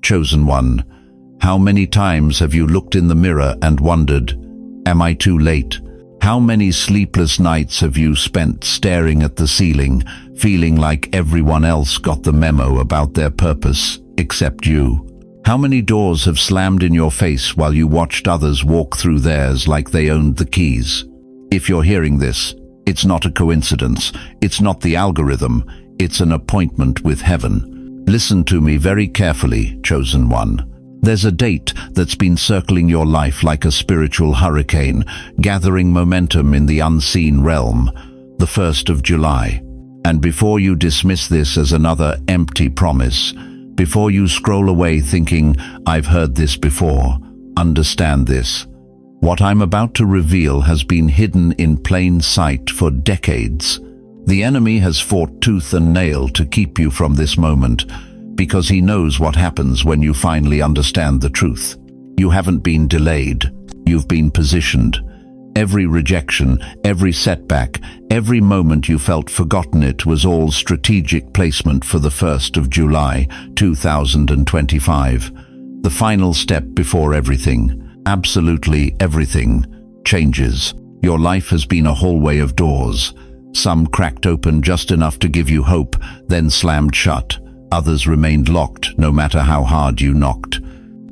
chosen one. How many times have you looked in the mirror and wondered, am I too late? How many sleepless nights have you spent staring at the ceiling, feeling like everyone else got the memo about their purpose, except you? How many doors have slammed in your face while you watched others walk through theirs like they owned the keys? If you're hearing this, it's not a coincidence. It's not the algorithm. It's an appointment with heaven. Listen to me very carefully, chosen one. There's a date that's been circling your life like a spiritual hurricane, gathering momentum in the unseen realm, the 1st of July. And before you dismiss this as another empty promise, before you scroll away thinking, I've heard this before, understand this. What I'm about to reveal has been hidden in plain sight for decades. The enemy has fought tooth and nail to keep you from this moment, because he knows what happens when you finally understand the truth. You haven't been delayed. You've been positioned. Every rejection, every setback, every moment you felt forgotten, it was all strategic placement for the 1st of July, 2025. The final step before everything, absolutely everything, changes. Your life has been a hallway of doors. Some cracked open just enough to give you hope, then slammed shut. Others remained locked, no matter how hard you knocked.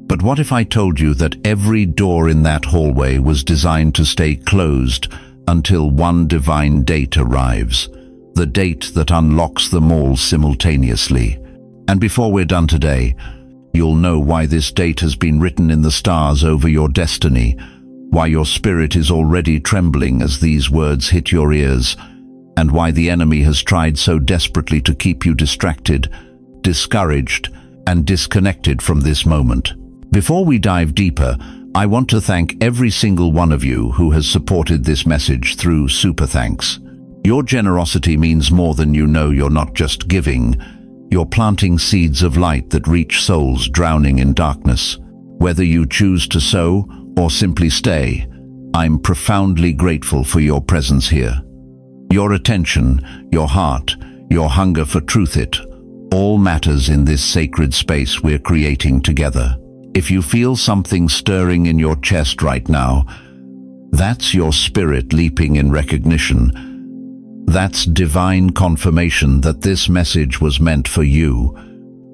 But what if I told you that every door in that hallway was designed to stay closed until one divine date arrives, the date that unlocks them all simultaneously? And before we're done today, you'll know why this date has been written in the stars over your destiny, why your spirit is already trembling as these words hit your ears, and why the enemy has tried so desperately to keep you distracted, discouraged, and disconnected from this moment. Before we dive deeper, I want to thank every single one of you who has supported this message through Super Thanks. Your generosity means more than you know. You're not just giving, you're planting seeds of light that reach souls drowning in darkness. Whether you choose to sow or simply stay, I'm profoundly grateful for your presence here. Your attention, your heart, your hunger for truth, it all matters in this sacred space we're creating together. If you feel something stirring in your chest right now, that's your spirit leaping in recognition. That's divine confirmation that this message was meant for you.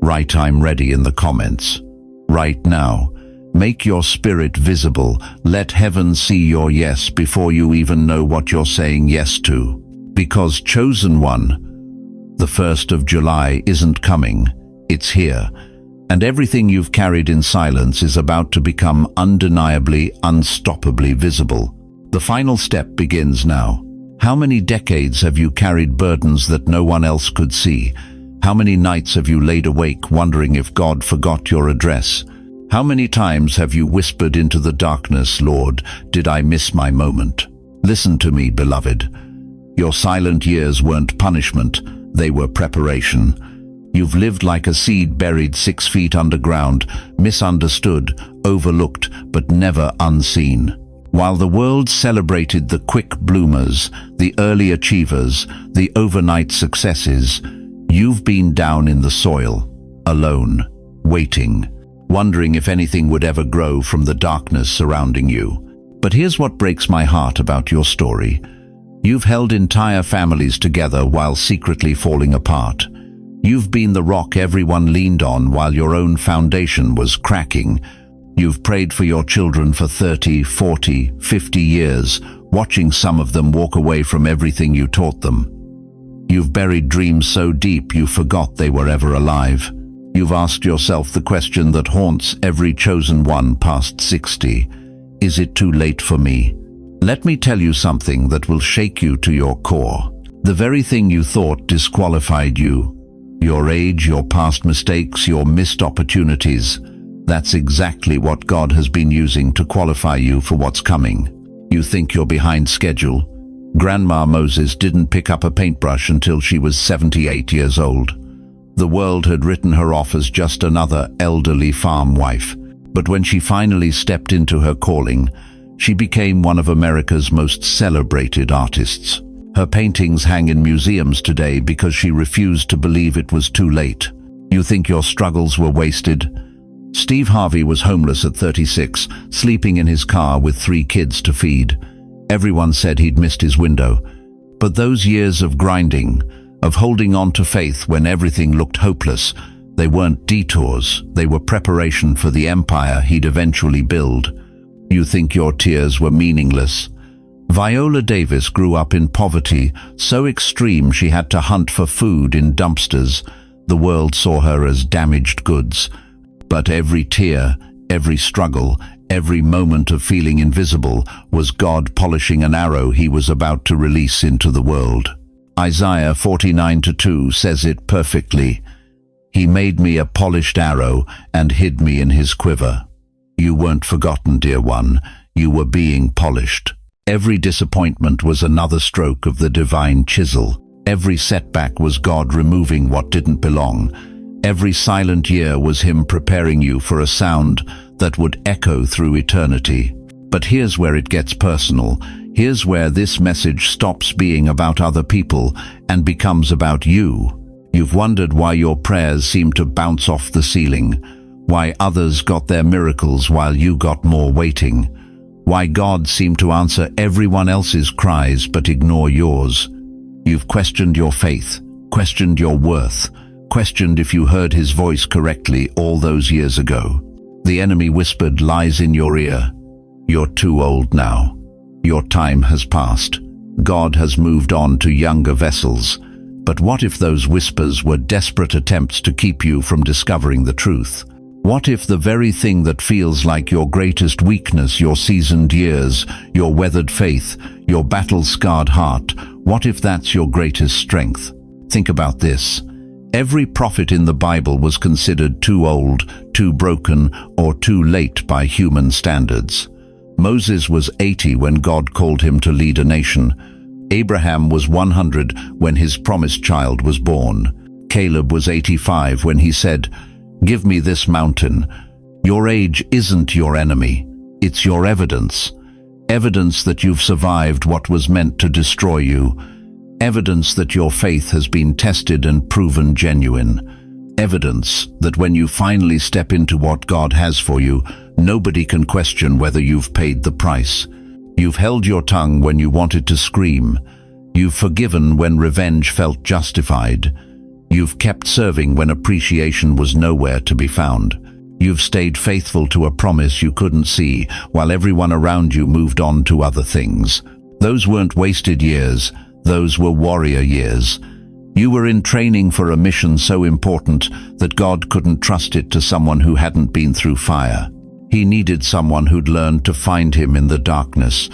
Write "I'm ready" in the comments. Right now, make your spirit visible. Let heaven see your yes before you even know what you're saying yes to. Because chosen one, the 1st of July isn't coming, it's here. And everything you've carried in silence is about to become undeniably, unstoppably visible. The final step begins now. How many decades have you carried burdens that no one else could see? How many nights have you laid awake wondering if God forgot your address? How many times have you whispered into the darkness, Lord, did I miss my moment? Listen to me, beloved. Your silent years weren't punishment. They were preparation. You've lived like a seed buried 6 feet underground, misunderstood, overlooked, but never unseen. While the world celebrated the quick bloomers, the early achievers, the overnight successes, you've been down in the soil, alone, waiting, wondering if anything would ever grow from the darkness surrounding you. But here's what breaks my heart about your story. You've held entire families together while secretly falling apart. You've been the rock everyone leaned on while your own foundation was cracking. You've prayed for your children for 30, 40, 50 years, watching some of them walk away from everything you taught them. You've buried dreams so deep you forgot they were ever alive. You've asked yourself the question that haunts every chosen one past 60. Is it too late for me? Let me tell you something that will shake you to your core. The very thing you thought disqualified you, your age, your past mistakes, your missed opportunities, that's exactly what God has been using to qualify you for what's coming. You think you're behind schedule. Grandma Moses didn't pick up a paintbrush until she was 78 years old. The world had written her off as just another elderly farm wife. But when she finally stepped into her calling, she became one of America's most celebrated artists. Her paintings hang in museums today because she refused to believe it was too late. You think your struggles were wasted? Steve Harvey was homeless at 36, sleeping in his car with 3 kids to feed. Everyone said he'd missed his window. But those years of grinding, of holding on to faith when everything looked hopeless, they weren't detours, they were preparation for the empire he'd eventually build. You think your tears were meaningless? Viola Davis grew up in poverty so extreme she had to hunt for food in dumpsters. The world saw her as damaged goods. But every tear, every struggle, every moment of feeling invisible was God polishing an arrow he was about to release into the world. Isaiah 49:2 says it perfectly. He made me a polished arrow and hid me in his quiver. You weren't forgotten, dear one. You were being polished. Every disappointment was another stroke of the divine chisel. Every setback was God removing what didn't belong. Every silent year was him preparing you for a sound that would echo through eternity. But here's where it gets personal. Here's where this message stops being about other people and becomes about you. You've wondered why your prayers seem to bounce off the ceiling, why others got their miracles while you got more waiting, why God seemed to answer everyone else's cries but ignore yours. You've questioned your faith, questioned your worth, questioned if you heard his voice correctly all those years ago. The enemy whispered lies in your ear. You're too old now. Your time has passed. God has moved on to younger vessels. But what if those whispers were desperate attempts to keep you from discovering the truth? What if the very thing that feels like your greatest weakness, your seasoned years, your weathered faith, your battle-scarred heart, what if that's your greatest strength? Think about this. Every prophet in the Bible was considered too old, too broken, or too late by human standards. Moses was 80 when God called him to lead a nation. Abraham was 100 when his promised child was born. Caleb was 85 when he said, "Give me this mountain." Your age isn't your enemy. It's your evidence. Evidence that you've survived what was meant to destroy you. Evidence that your faith has been tested and proven genuine. Evidence that when you finally step into what God has for you, nobody can question whether you've paid the price. You've held your tongue when you wanted to scream. You've forgiven when revenge felt justified. You've kept serving when appreciation was nowhere to be found. You've stayed faithful to a promise you couldn't see, while everyone around you moved on to other things. Those weren't wasted years, those were warrior years. You were in training for a mission so important that God couldn't trust it to someone who hadn't been through fire. He needed someone who'd learned to find him in the darkness,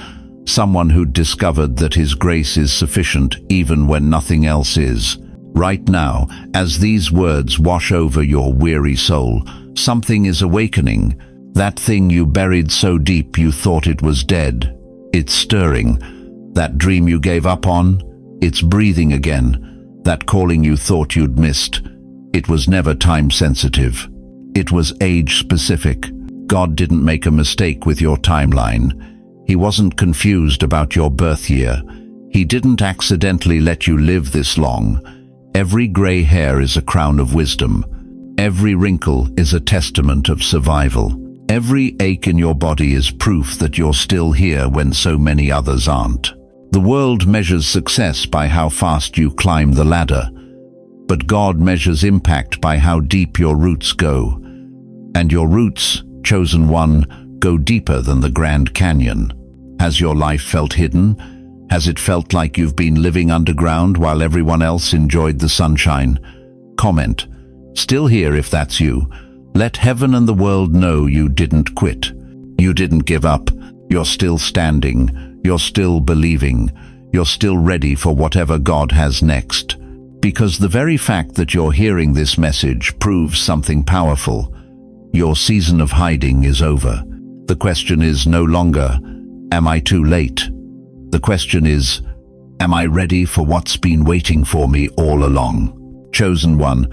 someone who'd discovered that his grace is sufficient even when nothing else is. Right now, as these words wash over your weary soul, something is awakening. That thing you buried so deep you thought it was dead. It's stirring. That dream you gave up on, it's breathing again. That calling you thought you'd missed, it was never time-sensitive. It was age-specific. God didn't make a mistake with your timeline. He wasn't confused about your birth year. He didn't accidentally let you live this long. Every gray hair is a crown of wisdom. Every wrinkle is a testament of survival. Every ache in your body is proof that you're still here when so many others aren't. The world measures success by how fast you climb the ladder, but God measures impact by how deep your roots go. And your roots, chosen one, go deeper than the Grand Canyon. Has your life felt hidden? Has it felt like you've been living underground while everyone else enjoyed the sunshine? Comment. Still here if that's you. Let heaven and the world know you didn't quit. You didn't give up. You're still standing. You're still believing. You're still ready for whatever God has next. Because the very fact that you're hearing this message proves something powerful. Your season of hiding is over. The question is no longer, am I too late? The question is, am I ready for what's been waiting for me all along? Chosen one,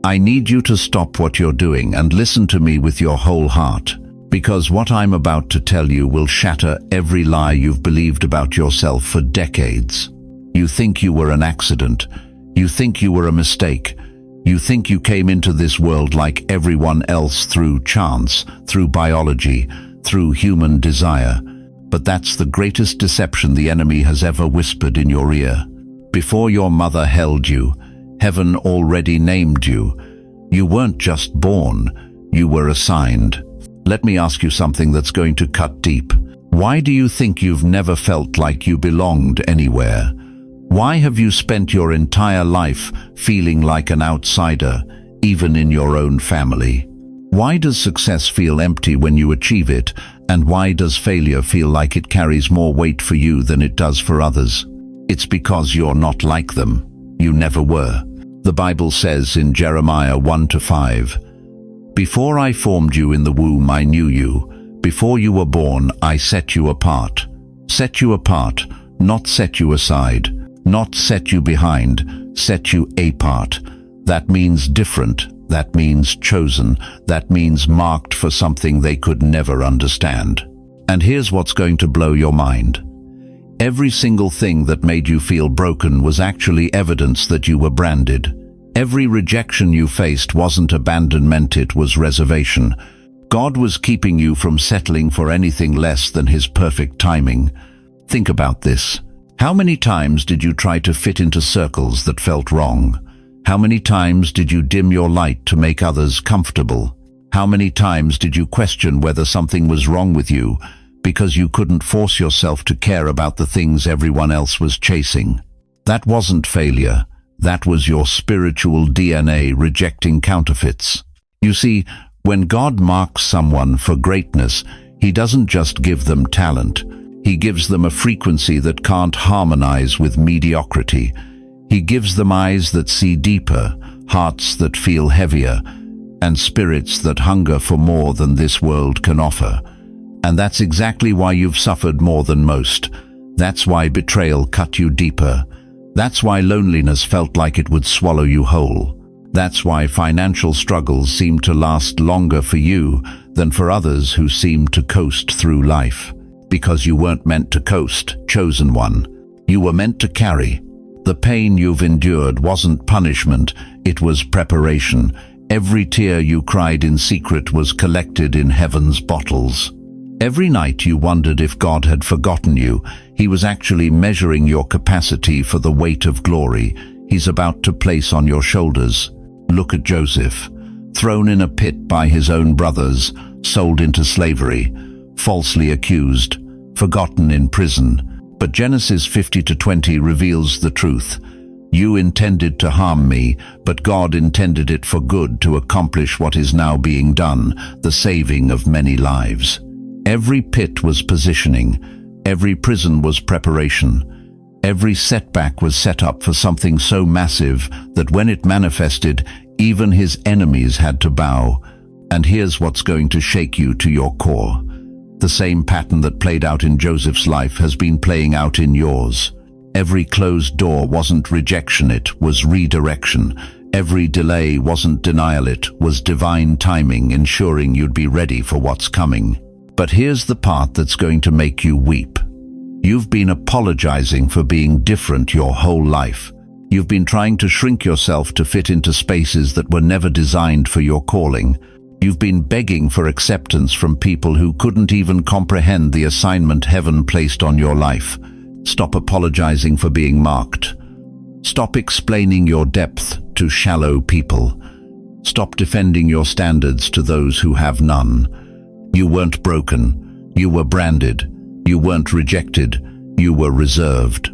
I need you to stop what you're doing and listen to me with your whole heart, because what I'm about to tell you will shatter every lie you've believed about yourself for decades. You think you were an accident. You think you were a mistake. You think you came into this world like everyone else through chance, through biology, through human desire. But that's the greatest deception the enemy has ever whispered in your ear. Before your mother held you, heaven already named you. You weren't just born, you were assigned. Let me ask you something that's going to cut deep. Why do you think you've never felt like you belonged anywhere? Why have you spent your entire life feeling like an outsider, even in your own family? Why does success feel empty when you achieve it, and why does failure feel like it carries more weight for you than it does for others? It's because you're not like them. You never were. The Bible says in Jeremiah 1-5, "Before I formed you in the womb I knew you. Before you were born I set you apart." Set you apart, not set you aside. Not set you behind, set you apart. That means different, that means chosen, that means marked for something they could never understand. And here's what's going to blow your mind. Every single thing that made you feel broken was actually evidence that you were branded. Every rejection you faced wasn't abandonment, it was reservation. God was keeping you from settling for anything less than His perfect timing. Think about this. How many times did you try to fit into circles that felt wrong? How many times did you dim your light to make others comfortable? How many times did you question whether something was wrong with you because you couldn't force yourself to care about the things everyone else was chasing? That wasn't failure. That was your spiritual DNA rejecting counterfeits. You see, when God marks someone for greatness, He doesn't just give them talent. He gives them a frequency that can't harmonize with mediocrity. He gives them eyes that see deeper, hearts that feel heavier, and spirits that hunger for more than this world can offer. And that's exactly why you've suffered more than most. That's why betrayal cut you deeper. That's why loneliness felt like it would swallow you whole. That's why financial struggles seem to last longer for you than for others who seem to coast through life. Because you weren't meant to coast, chosen one. You were meant to carry. The pain you've endured wasn't punishment, it was preparation. Every tear you cried in secret was collected in heaven's bottles. Every night you wondered if God had forgotten you. He was actually measuring your capacity for the weight of glory He's about to place on your shoulders. Look at Joseph, thrown in a pit by his own brothers, sold into slavery, falsely accused, forgotten in prison. But Genesis 50-20 reveals the truth. You intended to harm me, but God intended it for good to accomplish what is now being done, the saving of many lives. Every pit was positioning. Every prison was preparation. Every setback was set up for something so massive that when it manifested, even His enemies had to bow. And here's what's going to shake you to your core. The same pattern that played out in Joseph's life has been playing out in yours. Every closed door wasn't rejection, it was redirection. Every delay wasn't denial, it was divine timing, ensuring you'd be ready for what's coming. But here's the part that's going to make you weep. You've been apologizing for being different your whole life. You've been trying to shrink yourself to fit into spaces that were never designed for your calling. You've been begging for acceptance from people who couldn't even comprehend the assignment heaven placed on your life. Stop apologizing for being marked. Stop explaining your depth to shallow people. Stop defending your standards to those who have none. You weren't broken. You were branded. You weren't rejected. You were reserved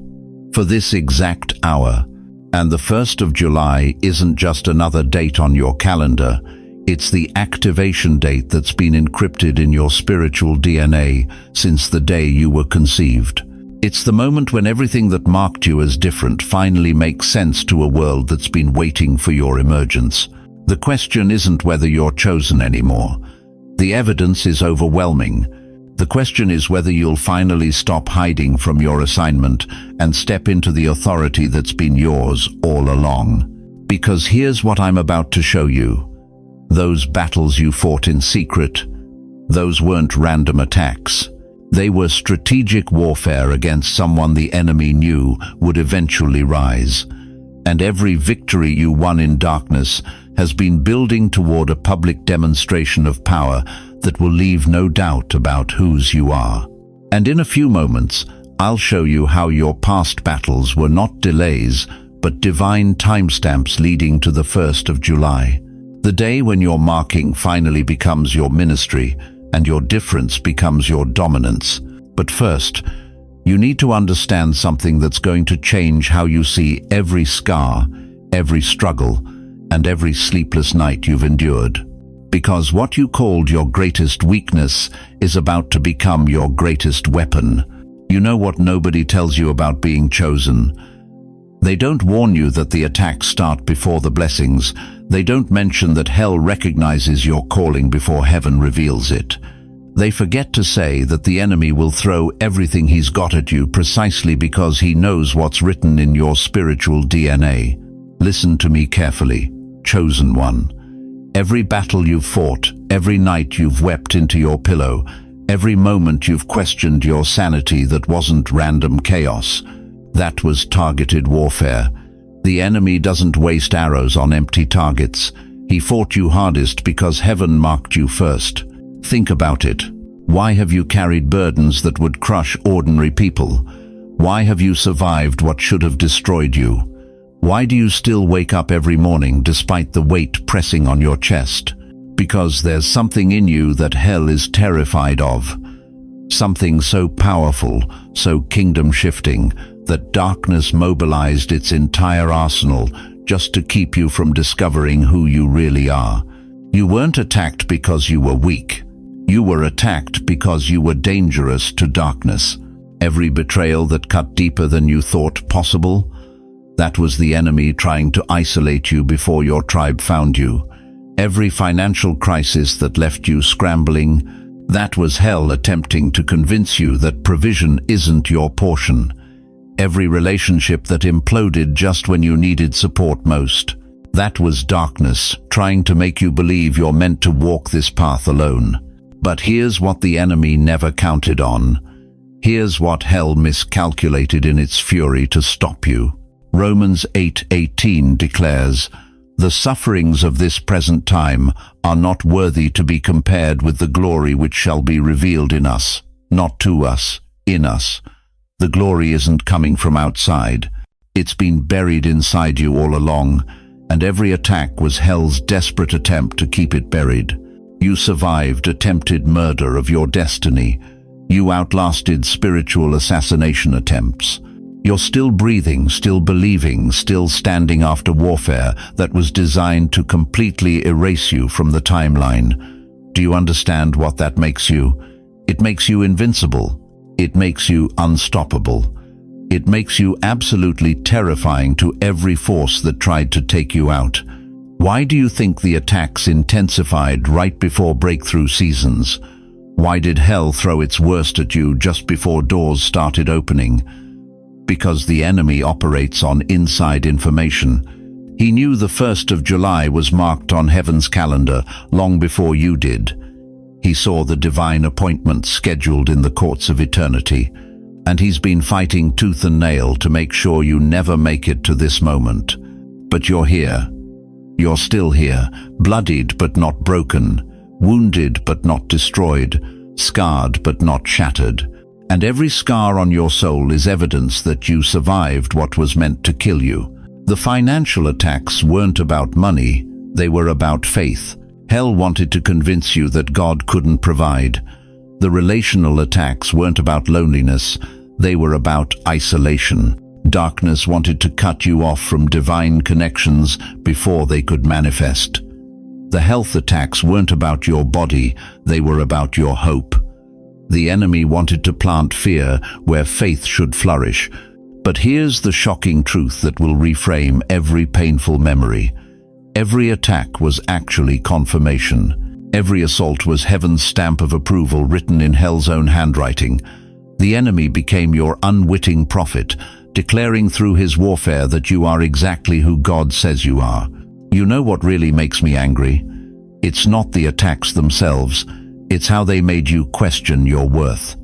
for this exact hour. And the 1st of July isn't just another date on your calendar. It's the activation date that's been encrypted in your spiritual DNA since the day you were conceived. It's the moment when everything that marked you as different finally makes sense to a world that's been waiting for your emergence. The question isn't whether you're chosen anymore. The evidence is overwhelming. The question is whether you'll finally stop hiding from your assignment and step into the authority that's been yours all along. Because here's what I'm about to show you. Those battles you fought in secret, those weren't random attacks. They were strategic warfare against someone the enemy knew would eventually rise. And every victory you won in darkness has been building toward a public demonstration of power that will leave no doubt about whose you are. And in a few moments, I'll show you how your past battles were not delays, but divine timestamps leading to the 1st of July, the day when your marking finally becomes your ministry and your difference becomes your dominance. But first, you need to understand something that's going to change how you see every scar, every struggle, and every sleepless night you've endured. Because what you called your greatest weakness is about to become your greatest weapon. You know what nobody tells you about being chosen? They don't warn you that the attacks start before the blessings. They don't mention that hell recognizes your calling before heaven reveals it. They forget to say that the enemy will throw everything he's got at you precisely because he knows what's written in your spiritual DNA. Listen to me carefully, chosen one. Every battle you've fought, every night you've wept into your pillow, every moment you've questioned your sanity that wasn't random chaos, that was targeted warfare. The enemy doesn't waste arrows on empty targets. He fought you hardest because heaven marked you first. Think about it. Why have you carried burdens that would crush ordinary people? Why have you survived what should have destroyed you? Why do you still wake up every morning despite the weight pressing on your chest? Because there's something in you that hell is terrified of. Something so powerful, so kingdom-shifting, that darkness mobilized its entire arsenal just to keep you from discovering who you really are. You weren't attacked because you were weak. You were attacked because you were dangerous to darkness. Every betrayal that cut deeper than you thought possible, that was the enemy trying to isolate you before your tribe found you. Every financial crisis that left you scrambling, that was hell attempting to convince you that provision isn't your portion. Every relationship that imploded just when you needed support most, that was darkness trying to make you believe you're meant to walk this path alone. But here's what the enemy never counted on. Here's what hell miscalculated in its fury to stop you. Romans 8:18 declares, "The sufferings of this present time are not worthy to be compared with the glory which shall be revealed in us," not to us, in us. The glory isn't coming from outside. It's been buried inside you all along, and every attack was hell's desperate attempt to keep it buried. You survived attempted murder of your destiny. You outlasted spiritual assassination attempts. You're still breathing, still believing, still standing after warfare that was designed to completely erase you from the timeline. Do you understand what that makes you? It makes you invincible. It makes you unstoppable. It makes you absolutely terrifying to every force that tried to take you out. Why do you think the attacks intensified right before breakthrough seasons? Why did hell throw its worst at you just before doors started opening? Because the enemy operates on inside information. He knew the 1st of July was marked on heaven's calendar long before you did. He saw the divine appointment scheduled in the courts of eternity, and he's been fighting tooth and nail to make sure you never make it to this moment. But you're here. You're still here, bloodied but not broken, wounded but not destroyed, scarred but not shattered. And every scar on your soul is evidence that you survived what was meant to kill you. The financial attacks weren't about money, they were about faith. Hell wanted to convince you that God couldn't provide. The relational attacks weren't about loneliness, they were about isolation. Darkness wanted to cut you off from divine connections before they could manifest. The health attacks weren't about your body, they were about your hope. The enemy wanted to plant fear where faith should flourish. But here's the shocking truth that will reframe every painful memory. Every attack was actually confirmation. Every assault was heaven's stamp of approval written in hell's own handwriting. The enemy became your unwitting prophet, declaring through his warfare that you are exactly who God says you are. You know what really makes me angry? It's not the attacks themselves, it's how they made you question your worth.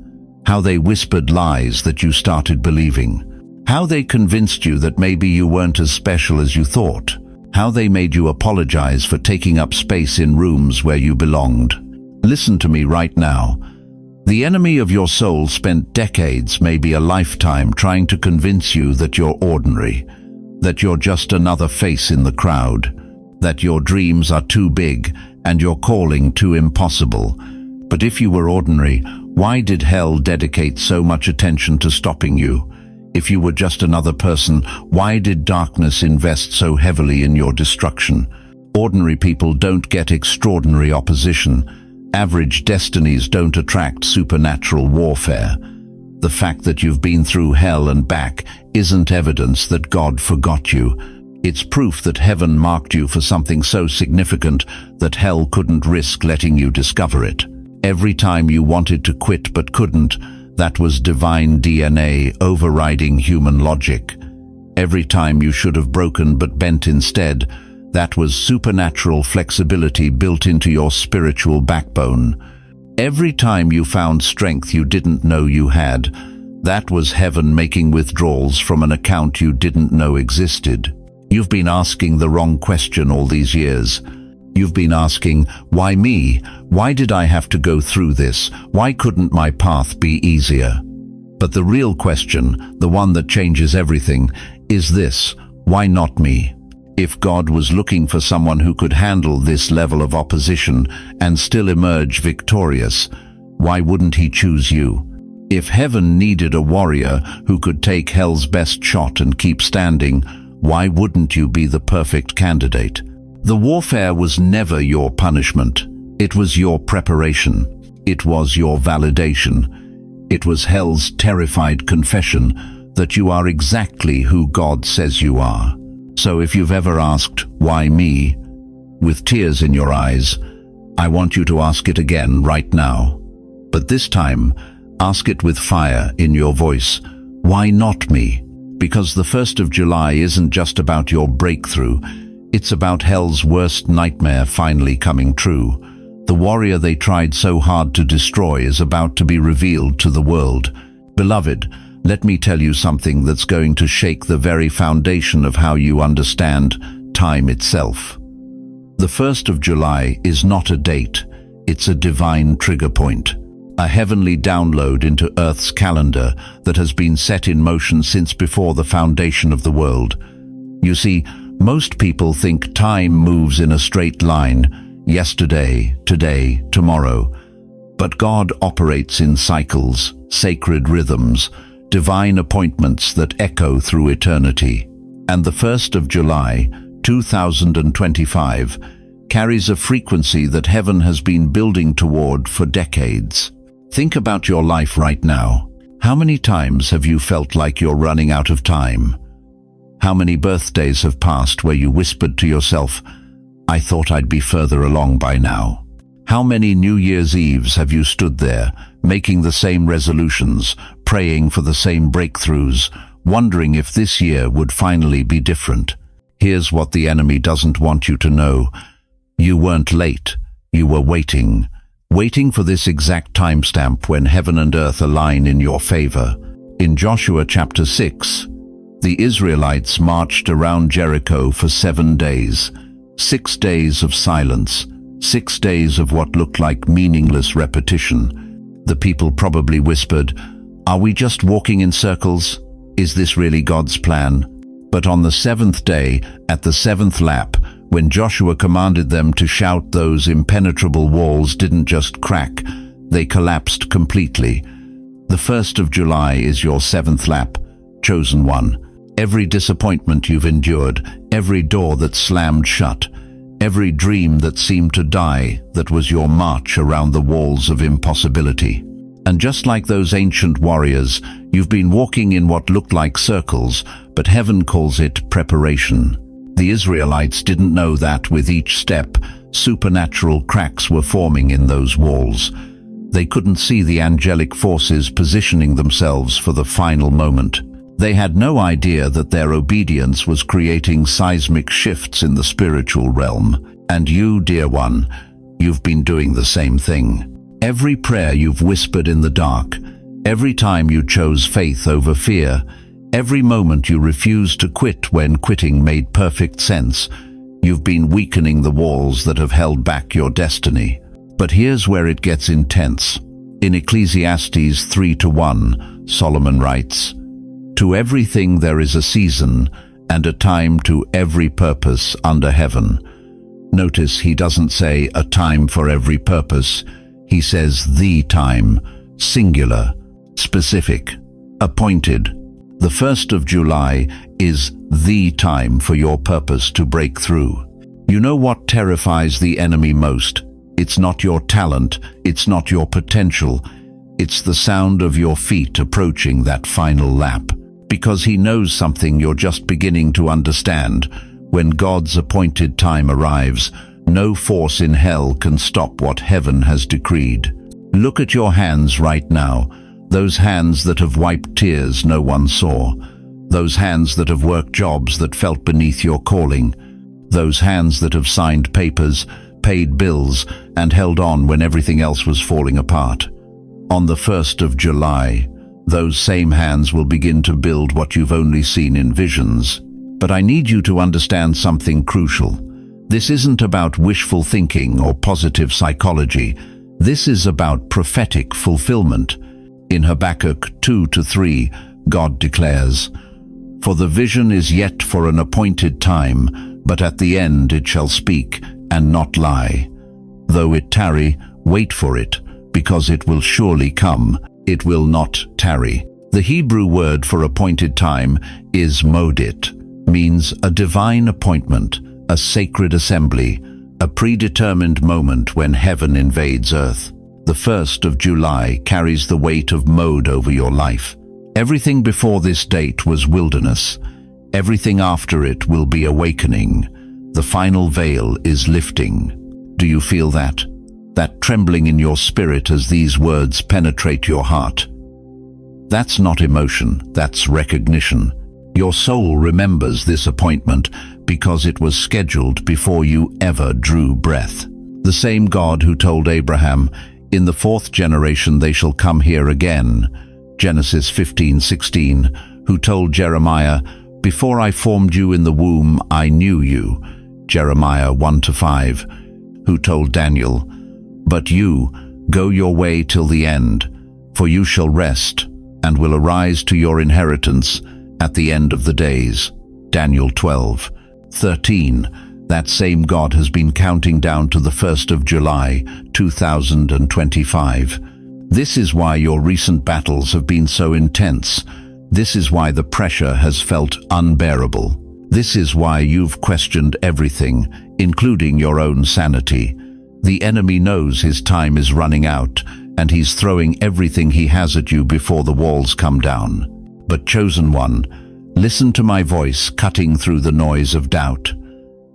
How they whispered lies that you started believing. How they convinced you that maybe you weren't as special as you thought. How they made you apologize for taking up space in rooms where you belonged. Listen to me right now. The enemy of your soul spent decades, maybe a lifetime, trying to convince you that you're ordinary, that you're just another face in the crowd, that your dreams are too big and your calling too impossible. But if you were ordinary, why did hell dedicate so much attention to stopping you? If you were just another person, why did darkness invest so heavily in your destruction? Ordinary people don't get extraordinary opposition. Average destinies don't attract supernatural warfare. The fact that you've been through hell and back isn't evidence that God forgot you. It's proof that heaven marked you for something so significant that hell couldn't risk letting you discover it. Every time you wanted to quit but couldn't, that was divine DNA overriding human logic. Every time you should have broken but bent instead, that was supernatural flexibility built into your spiritual backbone. Every time you found strength you didn't know you had, that was heaven making withdrawals from an account you didn't know existed. You've been asking the wrong question all these years. You've been asking, why me? Why did I have to go through this? Why couldn't my path be easier? But the real question, the one that changes everything, is this: why not me? If God was looking for someone who could handle this level of opposition and still emerge victorious, why wouldn't he choose you? If heaven needed a warrior who could take hell's best shot and keep standing, why wouldn't you be the perfect candidate? The warfare was never your punishment. It was your preparation. It was your validation. It was hell's terrified confession that you are exactly who God says you are. So if you've ever asked, why me, with tears in your eyes, I want you to ask it again right now. But this time, ask it with fire in your voice. Why not me? Because the 1st of July isn't just about your breakthrough. It's about hell's worst nightmare finally coming true. The warrior they tried so hard to destroy is about to be revealed to the world. Beloved, let me tell you something that's going to shake the very foundation of how you understand time itself. The 1st of July is not a date, it's a divine trigger point. A heavenly download into Earth's calendar that has been set in motion since before the foundation of the world. You see, most people think time moves in a straight line, yesterday, today, tomorrow. But God operates in cycles, sacred rhythms, divine appointments that echo through eternity. And the 1st of July, 2025, carries a frequency that heaven has been building toward for decades. Think about your life right now. How many times have you felt like you're running out of time? How many birthdays have passed where you whispered to yourself, I thought I'd be further along by now? How many New Year's Eves have you stood there, making the same resolutions, praying for the same breakthroughs, wondering if this year would finally be different? Here's what the enemy doesn't want you to know. You weren't late, you were waiting. Waiting for this exact timestamp when heaven and earth align in your favor. In Joshua chapter 6, the Israelites marched around Jericho for 7 days. 6 days of silence, 6 days of what looked like meaningless repetition. The people probably whispered, are we just walking in circles? Is this really God's plan? But on the 7th day, at the 7th lap, when Joshua commanded them to shout, those impenetrable walls didn't just crack, they collapsed completely. The 1st of July is your 7th lap, chosen one. Every disappointment you've endured, every door that slammed shut, every dream that seemed to die, that was your march around the walls of impossibility. And just like those ancient warriors, you've been walking in what looked like circles, but heaven calls it preparation. The Israelites didn't know that with each step, supernatural cracks were forming in those walls. They couldn't see the angelic forces positioning themselves for the final moment. They had no idea that their obedience was creating seismic shifts in the spiritual realm. And you, dear one, you've been doing the same thing. Every prayer you've whispered in the dark, every time you chose faith over fear, Every moment you refused to quit when quitting made perfect sense, you've been weakening the walls that have held back your destiny. But here's where it gets intense. In Ecclesiastes 3:1, Solomon writes, "To everything there is a season, and a time to every purpose under heaven." Notice he doesn't say a time for every purpose. He says the time, singular, specific, appointed. The 1st of July is the time for your purpose to break through. You know what terrifies the enemy most? It's not your talent, it's not your potential. It's the sound of your feet approaching that final lap. Because he knows something you're just beginning to understand. When God's appointed time arrives, no force in hell can stop what heaven has decreed. Look at your hands right now, those hands that have wiped tears no one saw, those hands that have worked jobs that felt beneath your calling, those hands that have signed papers, paid bills, and held on when everything else was falling apart. On the 1st of July, those same hands will begin to build what you've only seen in visions. But I need you to understand something crucial. This isn't about wishful thinking or positive psychology. This is about prophetic fulfillment. In Habakkuk 2-3, God declares, "For the vision is yet for an appointed time, but at the end it shall speak and not lie. Though it tarry, wait for it, because it will surely come. It will not tarry." The Hebrew word for appointed time is modit, means a divine appointment, a sacred assembly, a predetermined moment when heaven invades earth. The 1st of July carries the weight of mode over your life. Everything before this date was wilderness. Everything after it will be awakening. The final veil is lifting. Do you feel that? That trembling in your spirit as these words penetrate your heart? That's not emotion, that's recognition. Your soul remembers this appointment because it was scheduled before you ever drew breath. The same God who told Abraham, "In the 4th generation they shall come here again," Genesis 15:16, who told Jeremiah, "Before I formed you in the womb, I knew you," Jeremiah 1-5, who told Daniel, "But you, go your way till the end, for you shall rest, and will arise to your inheritance at the end of the days," Daniel 12:13. That same God has been counting down to the 1st of July, 2025. This is why your recent battles have been so intense. This is why the pressure has felt unbearable. This is why you've questioned everything, including your own sanity. The enemy knows his time is running out, and he's throwing everything he has at you before the walls come down. But chosen one, listen to my voice cutting through the noise of doubt.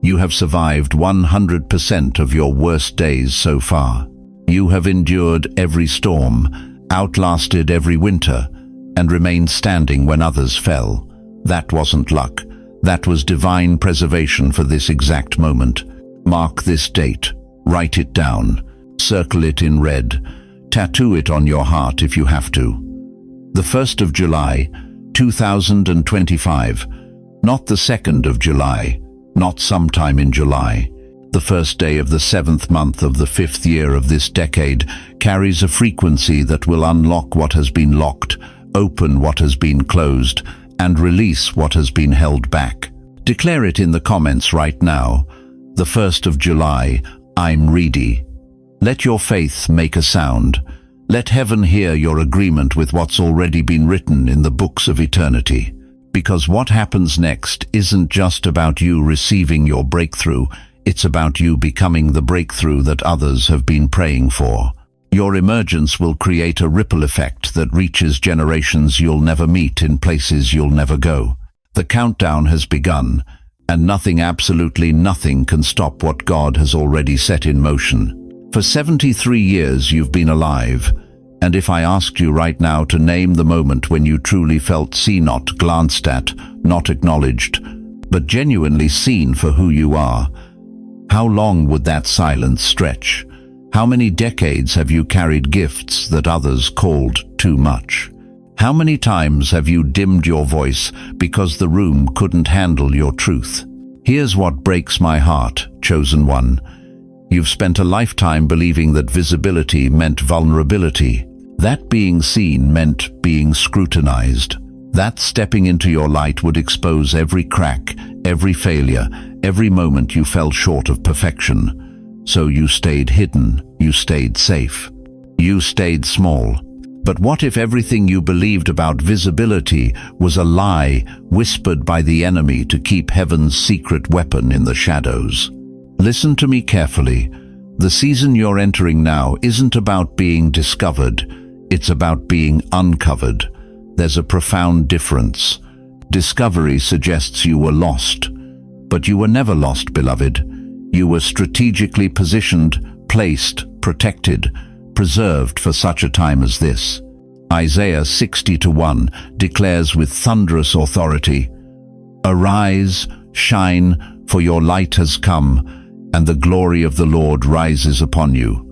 You have survived 100% of your worst days so far. You have endured every storm, outlasted every winter, and remained standing when others fell. That wasn't luck. That was divine preservation for this exact moment. Mark this date. Write it down. Circle it in red. Tattoo it on your heart if you have to. The 1st of July, 2025. Not the 2nd of July. Not sometime in July. The first day of the 7th month of the 5th year of this decade carries a frequency that will unlock what has been locked, open what has been closed, and release what has been held back. Declare it in the comments right now. The 1st of July, I'm ready. Let your faith make a sound. Let heaven hear your agreement with what's already been written in the books of eternity. Because what happens next isn't just about you receiving your breakthrough, it's about you becoming the breakthrough that others have been praying for. Your emergence will create a ripple effect that reaches generations you'll never meet in places you'll never go. The countdown has begun, and nothing, absolutely nothing, can stop what God has already set in motion. For 73 years you've been alive, and if I asked you right now to name the moment when you truly felt seen, not glanced at, not acknowledged, but genuinely seen for who you are, how long would that silence stretch? How many decades have you carried gifts that others called too much? How many times have you dimmed your voice because the room couldn't handle your truth? Here's what breaks my heart, chosen one. You've spent a lifetime believing that visibility meant vulnerability, that being seen meant being scrutinized, that stepping into your light would expose every crack, every failure, every moment you fell short of perfection. So you stayed hidden, you stayed safe, you stayed small. But what if everything you believed about visibility was a lie whispered by the enemy to keep heaven's secret weapon in the shadows? Listen to me carefully. The season you're entering now isn't about being discovered, it's about being uncovered. There's a profound difference. Discovery suggests you were lost, but you were never lost, beloved. You were strategically positioned, placed, protected, preserved for such a time as this. Isaiah 60:1 declares with thunderous authority, "Arise, shine, for your light has come, and the glory of the Lord rises upon you."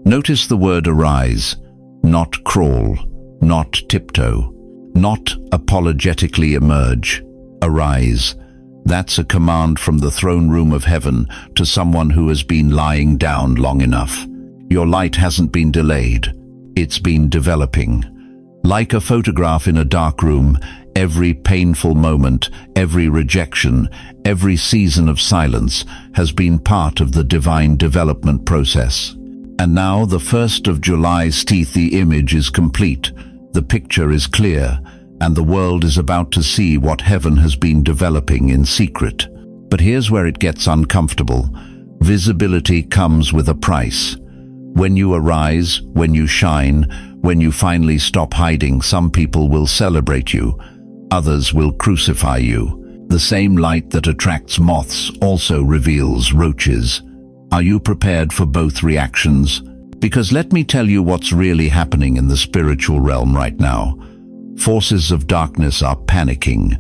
Notice the word arise, not crawl, not tiptoe, not apologetically emerge. Arise. That's a command from the throne room of heaven to someone who has been lying down long enough. Your light hasn't been delayed, it's been developing. Like a photograph in a dark room, every painful moment, every rejection, every season of silence has been part of the divine development process. And now the 1st of July's the image is complete, the picture is clear, and the world is about to see what heaven has been developing in secret. But here's where it gets uncomfortable. Visibility comes with a price. When you arise, when you shine, when you finally stop hiding, some people will celebrate you, others will crucify you. The same light that attracts moths also reveals roaches. Are you prepared for both reactions? Because let me tell you what's really happening in the spiritual realm right now. Forces of darkness are panicking.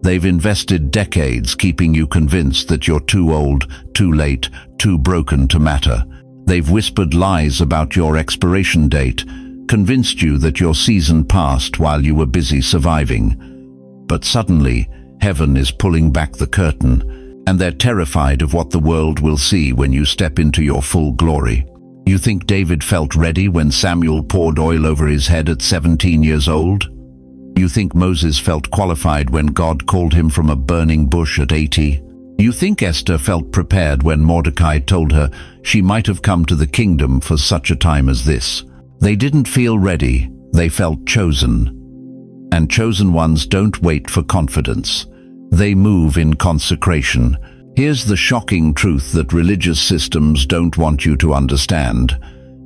They've invested decades keeping you convinced that you're too old, too late, too broken to matter. They've whispered lies about your expiration date, convinced you that your season passed while you were busy surviving. But suddenly, heaven is pulling back the curtain, and they're terrified of what the world will see when you step into your full glory. You think David felt ready when Samuel poured oil over his head at 17 years old? You think Moses felt qualified when God called him from a burning bush at 80? You think Esther felt prepared when Mordecai told her she might have come to the kingdom for such a time as this? They didn't feel ready, they felt chosen. And chosen ones don't wait for confidence. They move in consecration. Here's the shocking truth that religious systems don't want you to understand.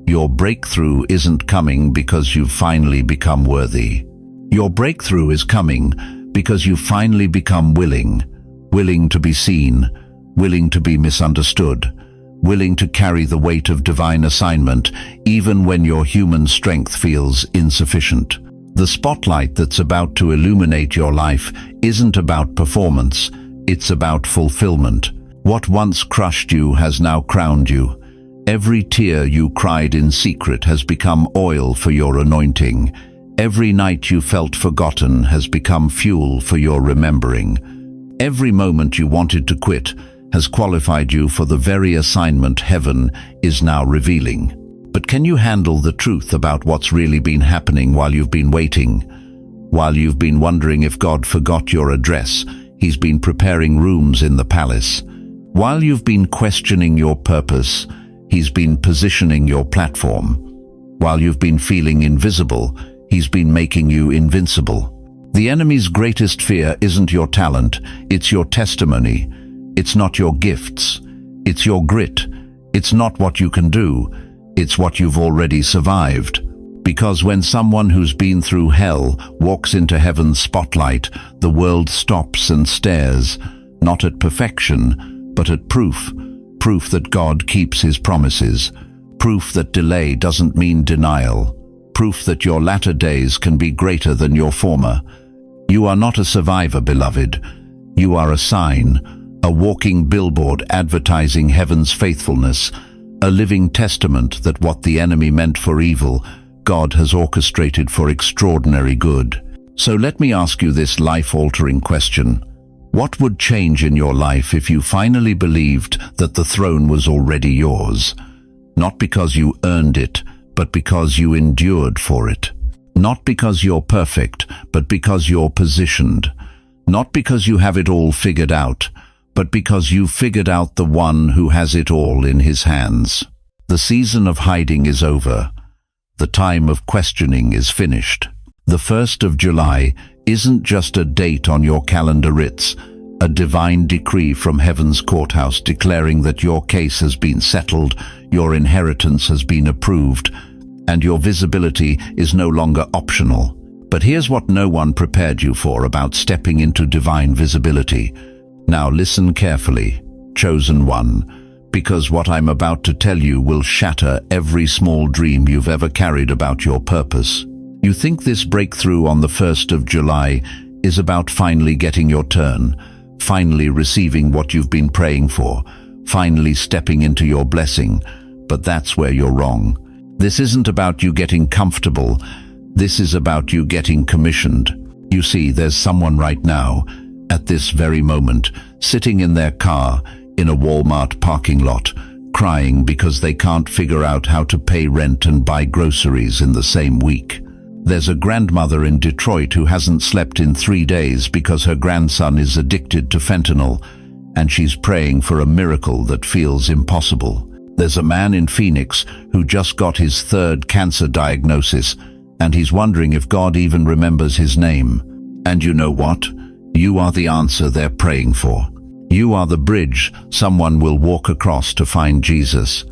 Your breakthrough isn't coming because you've finally become worthy. Your breakthrough is coming because you've finally become willing to be seen, willing to be misunderstood, willing to carry the weight of divine assignment even when your human strength feels insufficient. The spotlight that's about to illuminate your life isn't about performance, it's about fulfillment. What once crushed you has now crowned you. Every tear you cried in secret has become oil for your anointing. Every night you felt forgotten has become fuel for your remembering. Every moment you wanted to quit has qualified you for the very assignment heaven is now revealing. But can you handle the truth about what's really been happening while you've been waiting? While you've been wondering if God forgot your address, He's been preparing rooms in the palace. While you've been questioning your purpose, He's been positioning your platform. While you've been feeling invisible, He's been making you invincible. The enemy's greatest fear isn't your talent, it's your testimony. It's not your gifts, it's your grit. It's not what you can do, it's what you've already survived. Because when someone who's been through hell walks into heaven's spotlight, the world stops and stares, not at perfection, but at proof. Proof that God keeps His promises. Proof that delay doesn't mean denial. Proof that your latter days can be greater than your former. You are not a survivor, beloved. You are a sign, a walking billboard advertising heaven's faithfulness, a living testament that what the enemy meant for evil, God has orchestrated for extraordinary good. So let me ask you this life-altering question. What would change in your life if you finally believed that the throne was already yours? Not because you earned it, but because you endured for it. Not because you're perfect, but because you're positioned. Not because you have it all figured out, but because you figured out the one who has it all in his hands. The season of hiding is over. The time of questioning is finished. The 1st of July isn't just a date on your calendar, it's a divine decree from heaven's courthouse declaring that your case has been settled, your inheritance has been approved, and your visibility is no longer optional. But here's what no one prepared you for about stepping into divine visibility. Now listen carefully, chosen one, because what I'm about to tell you will shatter every small dream you've ever carried about your purpose. You think this breakthrough on the 1st of July is about finally getting your turn, finally receiving what you've been praying for, finally stepping into your blessing, but that's where you're wrong. This isn't about you getting comfortable. This is about you getting commissioned. You see, there's someone right now, at this very moment, sitting in their car in a Walmart parking lot, crying because they can't figure out how to pay rent and buy groceries in the same week. There's a grandmother in Detroit who hasn't slept in 3 days because her grandson is addicted to fentanyl, and she's praying for a miracle that feels impossible. There's a man in Phoenix who just got his 3rd cancer diagnosis, and he's wondering if God even remembers his name. And you know what? You are the answer they're praying for. You are the bridge someone will walk across to find Jesus.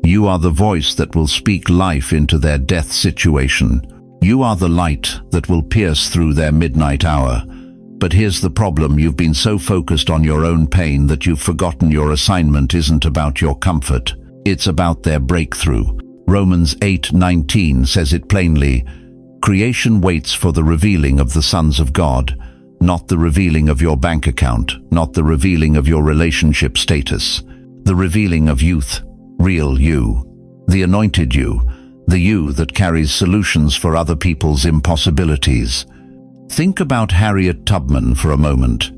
You are the voice that will speak life into their death situation. You are the light that will pierce through their midnight hour. But here's the problem: you've been so focused on your own pain that you've forgotten your assignment isn't about your comfort. It's about their breakthrough. Romans 8:19 says it plainly. Creation waits for the revealing of the sons of God, not the revealing of your bank account, not the revealing of your relationship status, the revealing of youth, real you, the anointed you, the you that carries solutions for other people's impossibilities. Think about Harriet Tubman for a moment.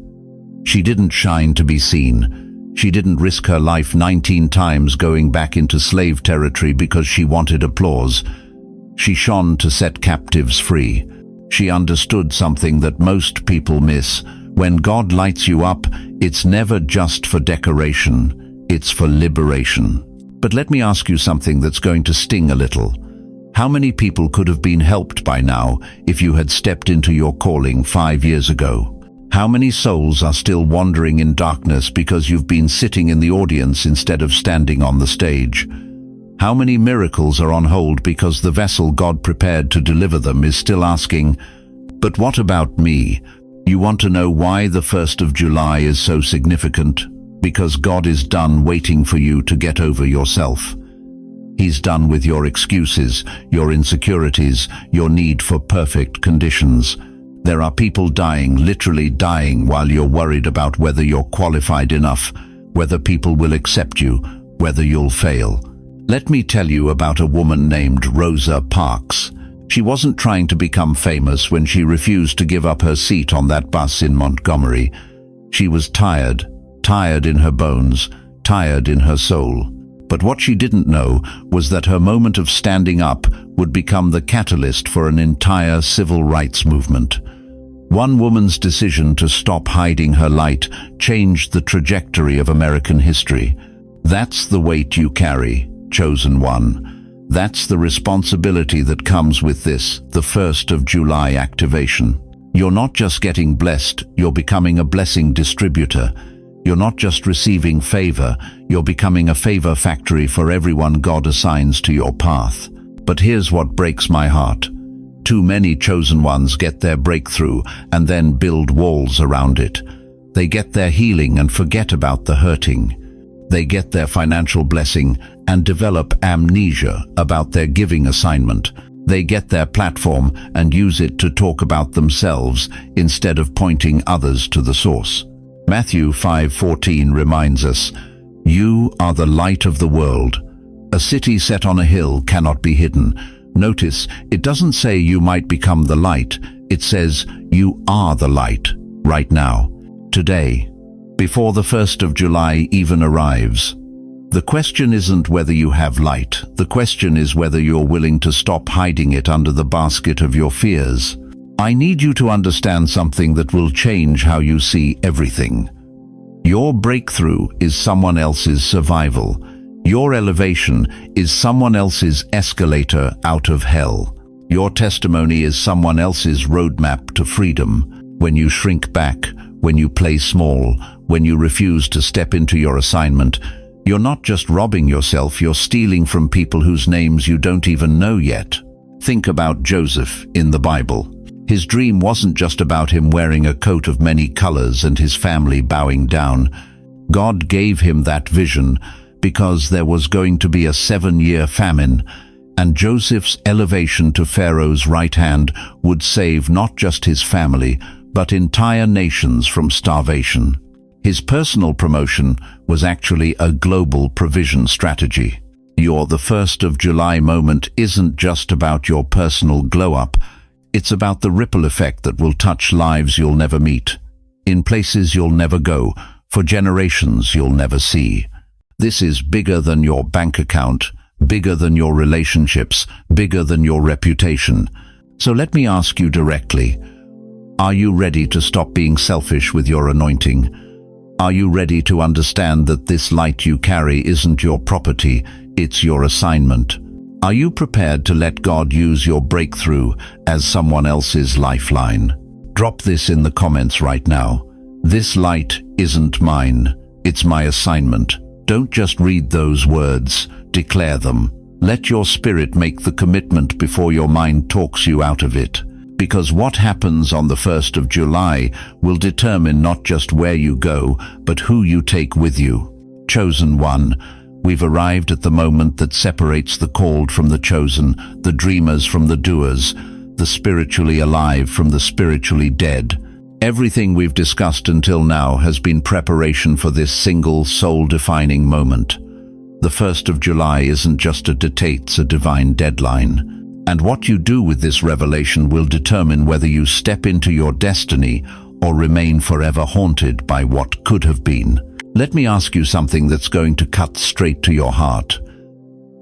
She didn't shine to be seen. She didn't risk her life 19 times going back into slave territory because she wanted applause. She shone to set captives free. She understood something that most people miss. When God lights you up, it's never just for decoration, it's for liberation. But let me ask you something that's going to sting a little. How many people could have been helped by now if you had stepped into your calling 5 years ago? How many souls are still wandering in darkness because you've been sitting in the audience instead of standing on the stage? How many miracles are on hold because the vessel God prepared to deliver them is still asking, "But what about me?" You want to know why the 1st of July is so significant? Because God is done waiting for you to get over yourself. He's done with your excuses, your insecurities, your need for perfect conditions. There are people dying, literally dying, while you're worried about whether you're qualified enough, whether people will accept you, whether you'll fail. Let me tell you about a woman named Rosa Parks. She wasn't trying to become famous when she refused to give up her seat on that bus in Montgomery. She was tired, tired in her bones, tired in her soul. But what she didn't know was that her moment of standing up would become the catalyst for an entire civil rights movement. One woman's decision to stop hiding her light changed the trajectory of American history. That's the weight you carry, chosen one. That's the responsibility that comes with this, the 1st of July activation. You're not just getting blessed, you're becoming a blessing distributor. You're not just receiving favor, you're becoming a favor factory for everyone God assigns to your path. But here's what breaks my heart. Too many chosen ones get their breakthrough and then build walls around it. They get their healing and forget about the hurting. They get their financial blessing and develop amnesia about their giving assignment. They get their platform and use it to talk about themselves instead of pointing others to the source. Matthew 5:14 reminds us, "You are the light of the world. A city set on a hill cannot be hidden, Notice, it doesn't say you might become the light, it says you are the light, right now, today, before the 1st of July even arrives. The question isn't whether you have light, the question is whether you're willing to stop hiding it under the basket of your fears. I need you to understand something that will change how you see everything. Your breakthrough is someone else's survival. Your elevation is someone else's escalator out of hell. Your testimony is someone else's roadmap to freedom. When you shrink back, when you play small, when you refuse to step into your assignment, you're not just robbing yourself, you're stealing from people whose names you don't even know yet. Think about Joseph in the Bible. His dream wasn't just about him wearing a coat of many colors and his family bowing down. God gave him that vision because there was going to be a 7-year famine, and Joseph's elevation to Pharaoh's right hand would save not just his family, but entire nations from starvation. His personal promotion was actually a global provision strategy. Your the 1st of July moment isn't just about your personal glow-up, it's about the ripple effect that will touch lives you'll never meet, in places you'll never go, for generations you'll never see. This is bigger than your bank account, bigger than your relationships, bigger than your reputation. So let me ask you directly, are you ready to stop being selfish with your anointing? Are you ready to understand that this light you carry isn't your property, it's your assignment? Are you prepared to let God use your breakthrough as someone else's lifeline? Drop this in the comments right now. This light isn't mine, it's my assignment. Don't just read those words, declare them. Let your spirit make the commitment before your mind talks you out of it. Because what happens on the 1st of July will determine not just where you go, but who you take with you. Chosen one, we've arrived at the moment that separates the called from the chosen, the dreamers from the doers, the spiritually alive from the spiritually dead. Everything we've discussed until now has been preparation for this single soul-defining moment. The 1st of July isn't just a date, it's a divine deadline. And what you do with this revelation will determine whether you step into your destiny or remain forever haunted by what could have been. Let me ask you something that's going to cut straight to your heart.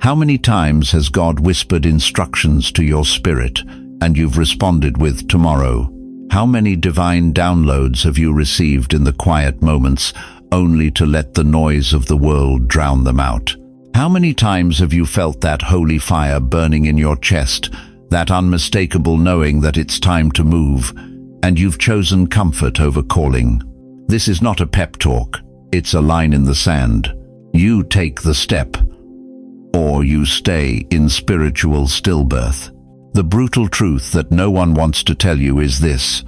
How many times has God whispered instructions to your spirit and you've responded with tomorrow? How many divine downloads have you received in the quiet moments only to let the noise of the world drown them out? How many times have you felt that holy fire burning in your chest, that unmistakable knowing that it's time to move, and you've chosen comfort over calling? This is not a pep talk, it's a line in the sand. You take the step, or you stay in spiritual stillbirth. The brutal truth that no one wants to tell you is this: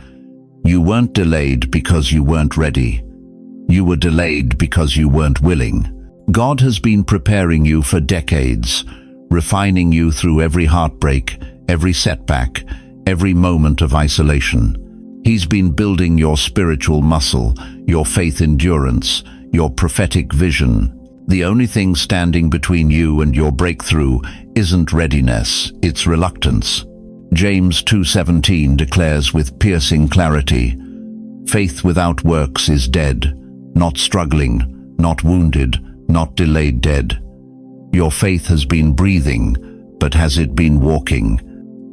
you weren't delayed because you weren't ready. You were delayed because you weren't willing. God has been preparing you for decades, refining you through every heartbreak, every setback, every moment of isolation. He's been building your spiritual muscle, your faith endurance, your prophetic vision. The only thing standing between you and your breakthrough isn't readiness, it's reluctance. James 2:17 declares with piercing clarity, "Faith without works is dead, not struggling, not wounded, not delayed dead." Your faith has been breathing, but has it been walking?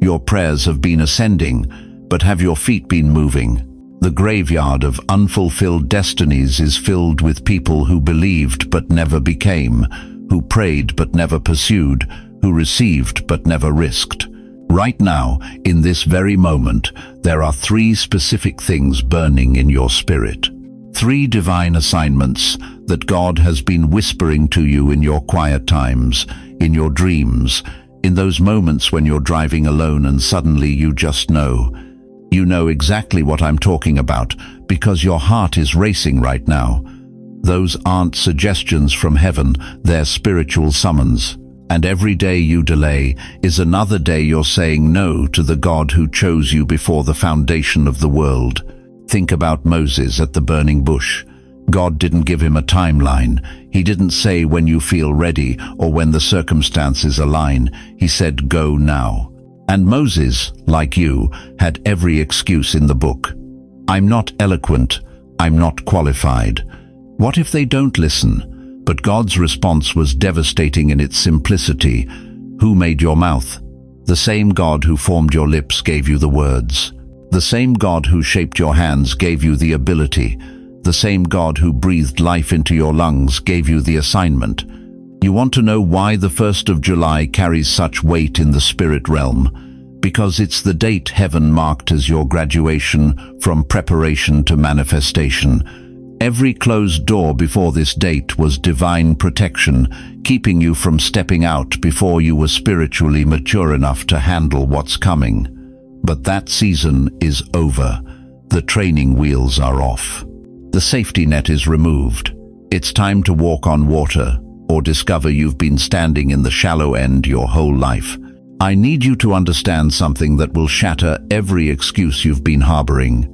Your prayers have been ascending, but have your feet been moving? The graveyard of unfulfilled destinies is filled with people who believed but never became, who prayed but never pursued, who received but never risked. Right now, in this very moment, there are 3 specific things burning in your spirit. 3 divine assignments that God has been whispering to you in your quiet times, in your dreams, in those moments when you're driving alone and suddenly you just know. You know exactly what I'm talking about because your heart is racing right now. Those aren't suggestions from heaven, they're spiritual summons. And every day you delay is another day you're saying no to the God who chose you before the foundation of the world. Think about Moses at the burning bush. God didn't give him a timeline. He didn't say when you feel ready or when the circumstances align. He said, go now. And Moses, like you, had every excuse in the book. I'm not eloquent. I'm not qualified. What if they don't listen? But God's response was devastating in its simplicity. Who made your mouth? The same God who formed your lips gave you the words. The same God who shaped your hands gave you the ability. The same God who breathed life into your lungs gave you the assignment. You want to know why the 1st of July carries such weight in the spirit realm? Because it's the date heaven marked as your graduation from preparation to manifestation. Every closed door before this date was divine protection, keeping you from stepping out before you were spiritually mature enough to handle what's coming. But that season is over. The training wheels are off. The safety net is removed. It's time to walk on water, or discover you've been standing in the shallow end your whole life. I need you to understand something that will shatter every excuse you've been harboring.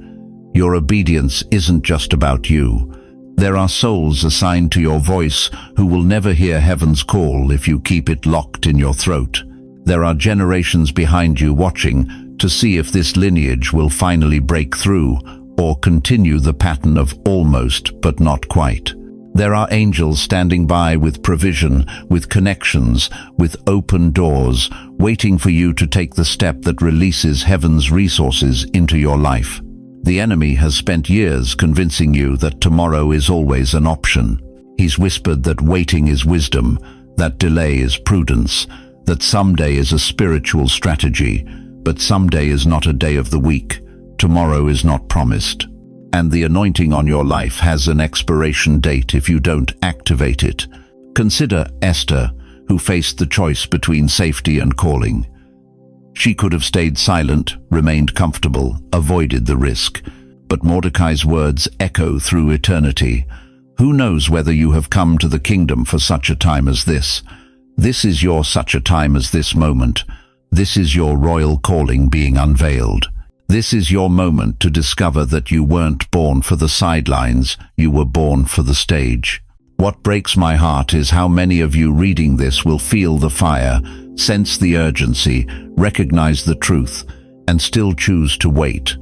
Your obedience isn't just about you. There are souls assigned to your voice who will never hear heaven's call if you keep it locked in your throat. There are generations behind you watching to see if this lineage will finally break through or continue the pattern of almost but not quite. There are angels standing by with provision, with connections, with open doors, waiting for you to take the step that releases heaven's resources into your life. The enemy has spent years convincing you that tomorrow is always an option. He's whispered that waiting is wisdom, that delay is prudence, that someday is a spiritual strategy, but someday is not a day of the week. Tomorrow is not promised. And the anointing on your life has an expiration date if you don't activate it. Consider Esther, who faced the choice between safety and calling. She could have stayed silent, remained comfortable, avoided the risk. But Mordecai's words echo through eternity. Who knows whether you have come to the kingdom for such a time as this? This is your such a time as this moment. This is your royal calling being unveiled. This is your moment to discover that you weren't born for the sidelines, you were born for the stage. What breaks my heart is how many of you reading this will feel the fire, sense the urgency, recognize the truth, and still choose to wait.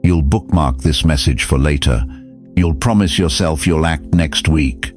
You'll bookmark this message for later. You'll promise yourself you'll act next week.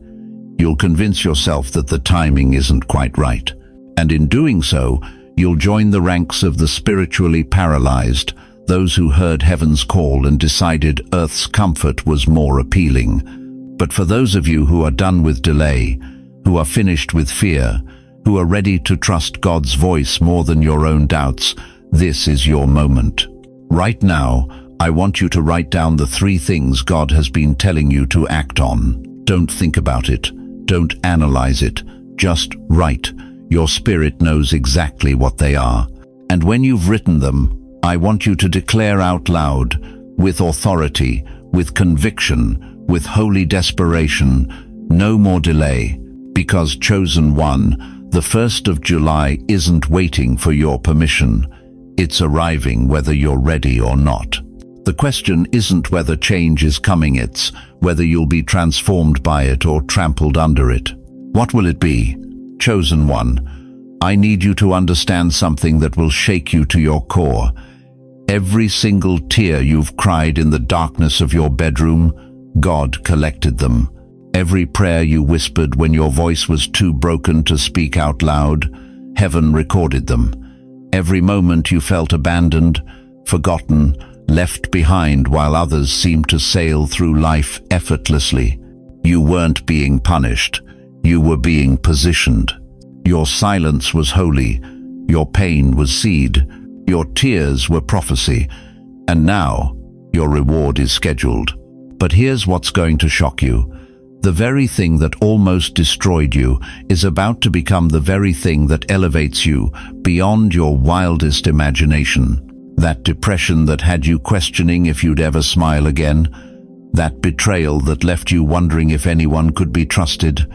You'll convince yourself that the timing isn't quite right. And in doing so, you'll join the ranks of the spiritually paralyzed, those who heard heaven's call and decided earth's comfort was more appealing. But for those of you who are done with delay, who are finished with fear, who are ready to trust God's voice more than your own doubts, this is your moment. Right now, I want you to write down the 3 things God has been telling you to act on. Don't think about it. Don't analyze it. Just write. Your spirit knows exactly what they are. And when you've written them, I want you to declare out loud, with authority, with conviction, with holy desperation, no more delay, because chosen one, the 1st of July isn't waiting for your permission. It's arriving whether you're ready or not. The question isn't whether change is coming, it's whether you'll be transformed by it or trampled under it. What will it be? Chosen one, I need you to understand something that will shake you to your core. Every single tear you've cried in the darkness of your bedroom, God collected them. Every prayer you whispered when your voice was too broken to speak out loud, heaven recorded them. Every moment you felt abandoned, forgotten, left behind while others seemed to sail through life effortlessly. You weren't being punished. You were being positioned. Your silence was holy. Your pain was seed. Your tears were prophecy, and now your reward is scheduled. But here's what's going to shock you. The very thing that almost destroyed you is about to become the very thing that elevates you beyond your wildest imagination. That depression that had you questioning if you'd ever smile again. That betrayal that left you wondering if anyone could be trusted.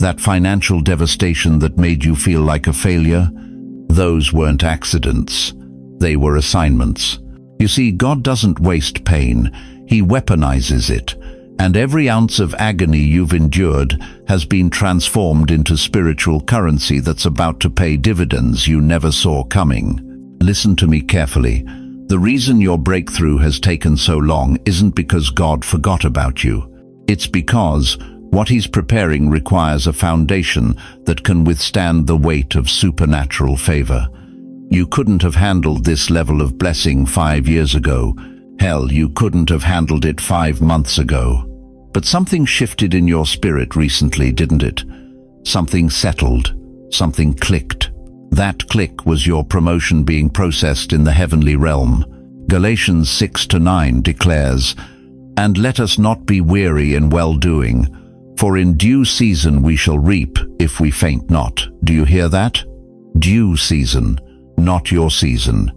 That financial devastation that made you feel like a failure. Those weren't accidents. They were assignments. You see, God doesn't waste pain. He weaponizes it. And every ounce of agony you've endured has been transformed into spiritual currency that's about to pay dividends you never saw coming. Listen to me carefully. The reason your breakthrough has taken so long isn't because God forgot about you. It's because what He's preparing requires a foundation that can withstand the weight of supernatural favor. You couldn't have handled this level of blessing 5 years ago. Hell, you couldn't have handled it 5 months ago. But something shifted in your spirit recently, didn't it? Something settled. Something clicked. That click was your promotion being processed in the heavenly realm. Galatians 6-9 declares, "And let us not be weary in well-doing, for in due season we shall reap if we faint not." Do you hear that? Due season, not your season.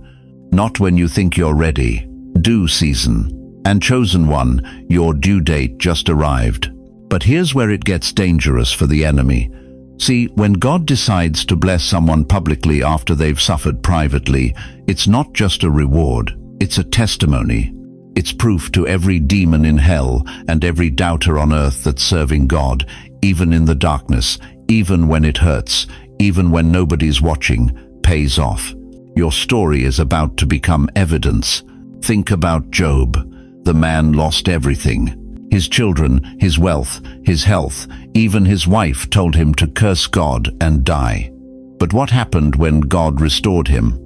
Not when you think you're ready. Due season. And chosen one, your due date just arrived. But here's where it gets dangerous for the enemy. See, when God decides to bless someone publicly after they've suffered privately, it's not just a reward, it's a testimony. It's proof to every demon in hell and every doubter on earth that serving God, even in the darkness, even when it hurts, even when nobody's watching, pays off. Your story is about to become evidence. Think about Job. The man lost everything. His children, his wealth, his health, even his wife told him to curse God and die. But what happened when God restored him?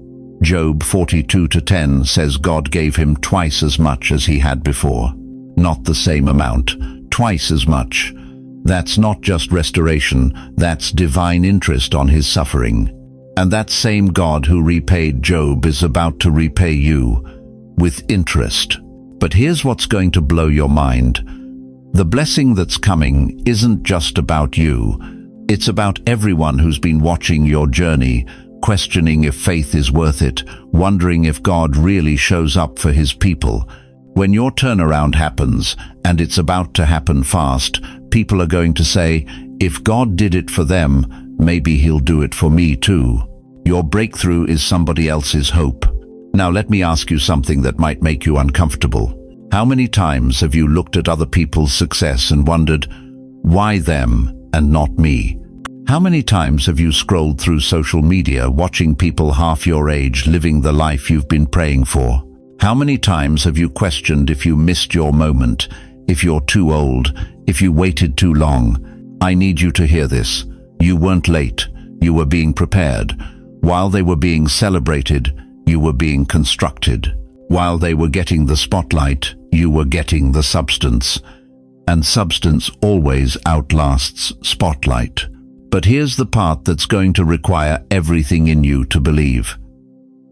Job 42:10 says God gave him twice as much as he had before. Not the same amount, twice as much. That's not just restoration, that's divine interest on his suffering. And that same God who repaid Job is about to repay you with interest. But here's what's going to blow your mind. The blessing that's coming isn't just about you. It's about everyone who's been watching your journey, questioning if faith is worth it, wondering if God really shows up for His people. When your turnaround happens, and it's about to happen fast, people are going to say, if God did it for them, maybe He'll do it for me too. Your breakthrough is somebody else's hope. Now let me ask you something that might make you uncomfortable. How many times have you looked at other people's success and wondered, why them and not me? How many times have you scrolled through social media watching people half your age living the life you've been praying for? How many times have you questioned if you missed your moment, if you're too old, if you waited too long? I need you to hear this. You weren't late. You were being prepared. While they were being celebrated, you were being constructed. While they were getting the spotlight, you were getting the substance. And substance always outlasts spotlight. But here's the part that's going to require everything in you to believe.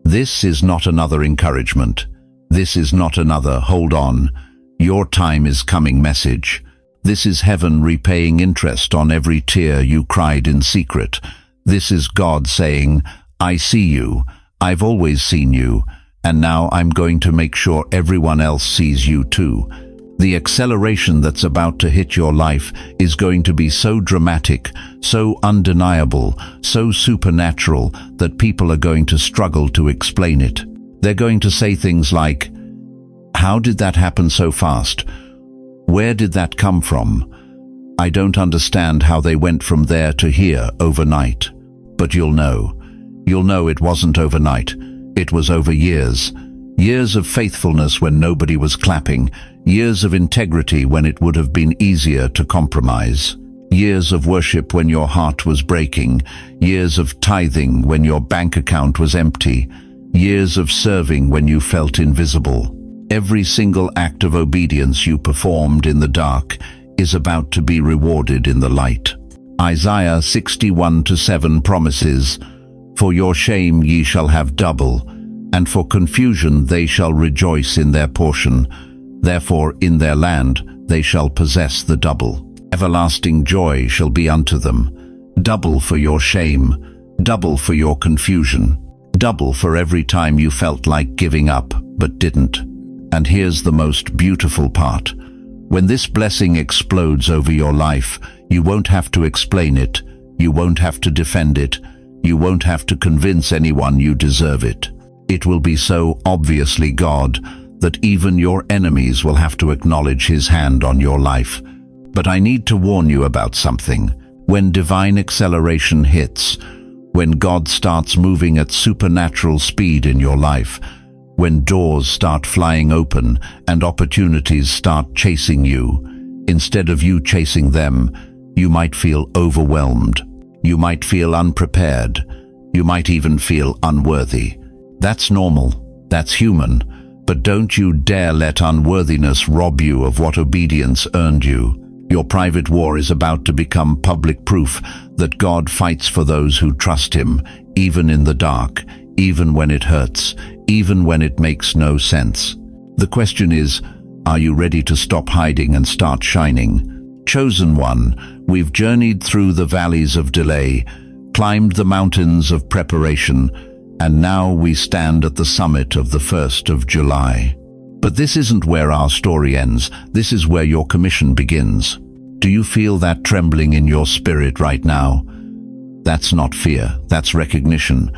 This is not another encouragement. This is not another hold on, your time is coming message. This is heaven repaying interest on every tear you cried in secret. This is God saying, I see you, I've always seen you, and now I'm going to make sure everyone else sees you too. The acceleration that's about to hit your life is going to be so dramatic, so undeniable, so supernatural that people are going to struggle to explain it. They're going to say things like, how did that happen so fast? Where did that come from? I don't understand how they went from there to here overnight. But you'll know. You'll know it wasn't overnight. It was over years. Years of faithfulness when nobody was clapping. Years of integrity when it would have been easier to compromise. Years of worship when your heart was breaking. Years of tithing when your bank account was empty. Years of serving when you felt invisible. Every single act of obedience you performed in the dark is about to be rewarded in the light. Isaiah 61:7 promises, For your shame ye shall have double, and for confusion they shall rejoice in their portion. Therefore in their land they shall possess the double. Everlasting joy shall be unto them. Double for your shame, double for your confusion, double for every time you felt like giving up but didn't. And here's the most beautiful part. When this blessing explodes over your life, you won't have to explain it. You won't have to defend it. You won't have to convince anyone you deserve it. It will be so obviously God that even your enemies will have to acknowledge His hand on your life. But I need to warn you about something. When divine acceleration hits, when God starts moving at supernatural speed in your life, when doors start flying open and opportunities start chasing you, instead of you chasing them, you might feel overwhelmed. You might feel unprepared. You might even feel unworthy. That's normal. That's human. But don't you dare let unworthiness rob you of what obedience earned you. Your private war is about to become public proof that God fights for those who trust Him, even in the dark, even when it hurts, even when it makes no sense. The question is, are you ready to stop hiding and start shining? Chosen one, we've journeyed through the valleys of delay, climbed the mountains of preparation, and now we stand at the summit of the 1st of July. But this isn't where our story ends. This is where your commission begins. Do you feel that trembling in your spirit right now? That's not fear, that's recognition.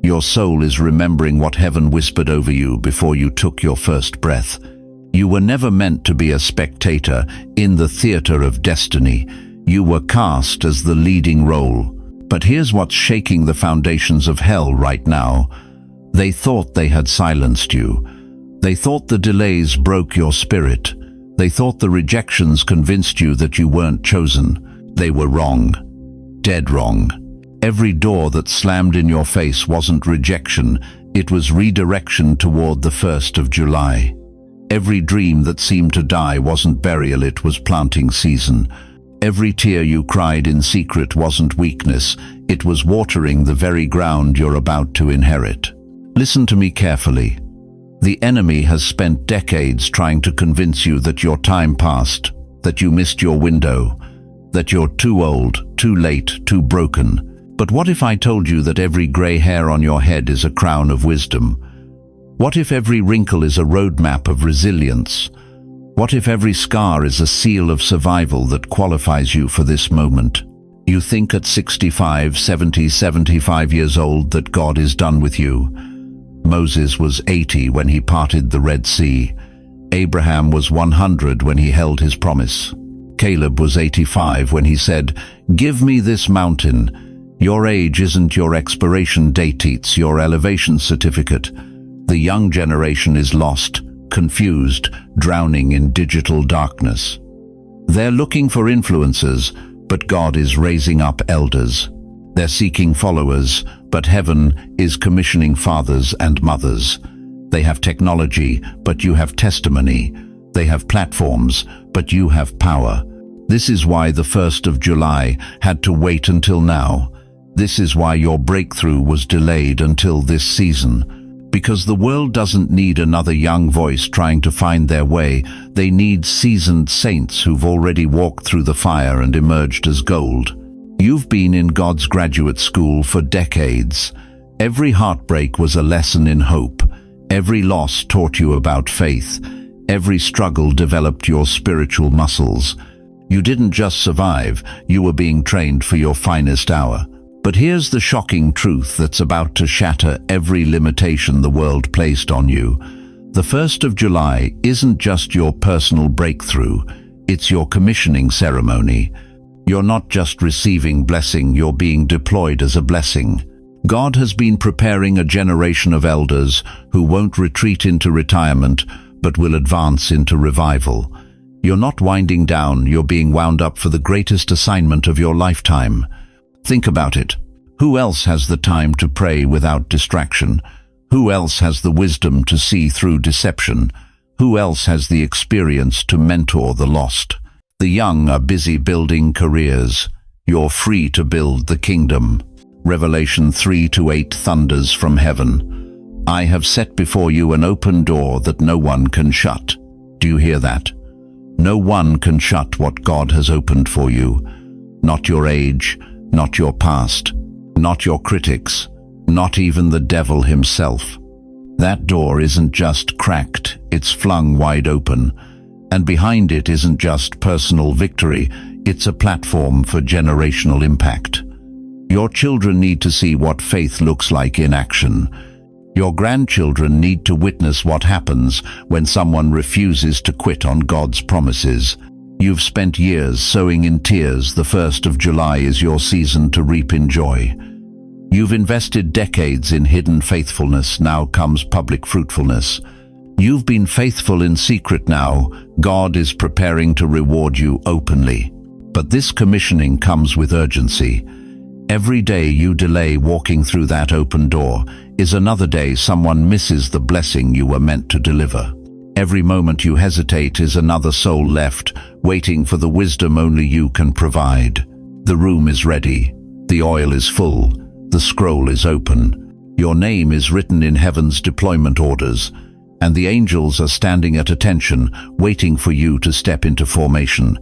Your soul is remembering what heaven whispered over you before you took your first breath. You were never meant to be a spectator in the theater of destiny. You were cast as the leading role. But here's what's shaking the foundations of hell right now. They thought they had silenced you. They thought the delays broke your spirit. They thought the rejections convinced you that you weren't chosen. They were wrong. Dead wrong. Every door that slammed in your face wasn't rejection, it was redirection toward the 1st of July. Every dream that seemed to die wasn't burial, it was planting season. Every tear you cried in secret wasn't weakness, it was watering the very ground you're about to inherit. Listen to me carefully. The enemy has spent decades trying to convince you that your time passed, that you missed your window, that you're too old, too late, too broken. But what if I told you that every gray hair on your head is a crown of wisdom? What if every wrinkle is a roadmap of resilience? What if every scar is a seal of survival that qualifies you for this moment? You think at 65, 70, 75 years old that God is done with you. Moses was 80 when he parted the Red Sea. Abraham was 100 when he held his promise. Caleb was 85 when he said, "Give me this mountain." Your age isn't your expiration date, it's your elevation certificate. The young generation is lost, confused, drowning in digital darkness. They're looking for influencers, but God is raising up elders. They're seeking followers, but heaven is commissioning fathers and mothers. They have technology, but you have testimony. They have platforms, but you have power. This is why the 1st of July had to wait until now. This is why your breakthrough was delayed until this season. Because the world doesn't need another young voice trying to find their way. They need seasoned saints who've already walked through the fire and emerged as gold. You've been in God's graduate school for decades. Every heartbreak was a lesson in hope. Every loss taught you about faith. Every struggle developed your spiritual muscles. You didn't just survive, you were being trained for your finest hour. But here's the shocking truth that's about to shatter every limitation the world placed on you. The 1st of July isn't just your personal breakthrough, it's your commissioning ceremony. You're not just receiving blessing, you're being deployed as a blessing. God has been preparing a generation of elders who won't retreat into retirement, but will advance into revival. You're not winding down, you're being wound up for the greatest assignment of your lifetime. Think about it. Who else has the time to pray without distraction? Who else has the wisdom to see through deception? Who else has the experience to mentor the lost? The young are busy building careers. You're free to build the kingdom. Revelation 3-8 thunders from heaven. I have set before you an open door that no one can shut. Do you hear that? No one can shut what God has opened for you. Not your age, not your past, not your critics, not even the devil himself. That door isn't just cracked, it's flung wide open. And behind it isn't just personal victory, it's a platform for generational impact. Your children need to see what faith looks like in action. Your grandchildren need to witness what happens when someone refuses to quit on God's promises. You've spent years sowing in tears. The 1st of July is your season to reap in joy. You've invested decades in hidden faithfulness. Now comes public fruitfulness. You've been faithful in secret. Now God is preparing to reward you openly. But this commissioning comes with urgency. Every day you delay walking through that open door is another day someone misses the blessing you were meant to deliver. Every moment you hesitate is another soul left, waiting for the wisdom only you can provide. The room is ready. The oil is full. The scroll is open. Your name is written in heaven's deployment orders, and the angels are standing at attention, waiting for you to step into formation.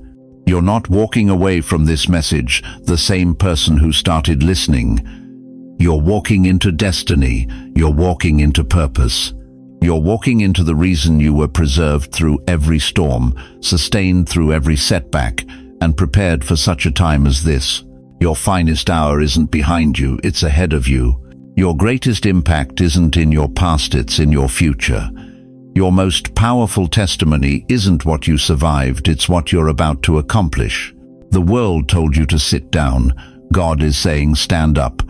You're not walking away from this message the same person who started listening. You're walking into destiny. You're walking into purpose. You're walking into the reason you were preserved through every storm, sustained through every setback, and prepared for such a time as this. Your finest hour isn't behind you, it's ahead of you. Your greatest impact isn't in your past, it's in your future. Your most powerful testimony isn't what you survived, it's what you're about to accomplish. The world told you to sit down. God is saying stand up.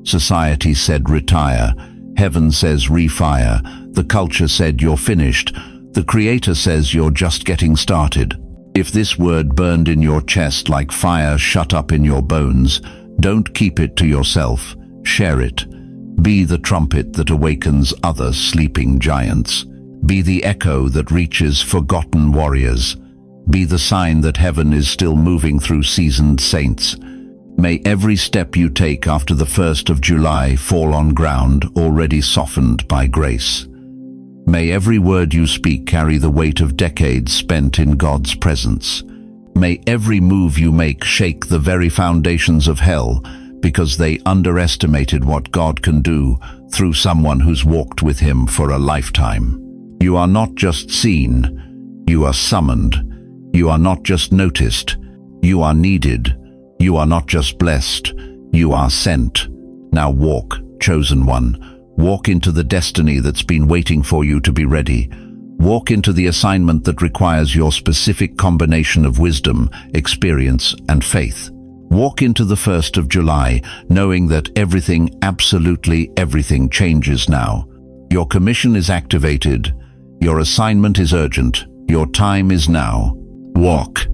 Society said retire. Heaven says refire. The culture said you're finished. The Creator says you're just getting started. If this word burned in your chest like fire shut up in your bones, don't keep it to yourself. Share it. Be the trumpet that awakens other sleeping giants. Be the echo that reaches forgotten warriors. Be the sign that heaven is still moving through seasoned saints. May every step you take after the 1st of July fall on ground already softened by grace. May every word you speak carry the weight of decades spent in God's presence. May every move you make shake the very foundations of hell, because they underestimated what God can do through someone who's walked with Him for a lifetime. You are not just seen, you are summoned. You are not just noticed, you are needed. You are not just blessed, you are sent. Now walk, chosen one. Walk into the destiny that's been waiting for you to be ready. Walk into the assignment that requires your specific combination of wisdom, experience, and faith. Walk into the 1st of July, knowing that everything, absolutely everything, changes now. Your commission is activated. Your assignment is urgent. Your time is now. Walk.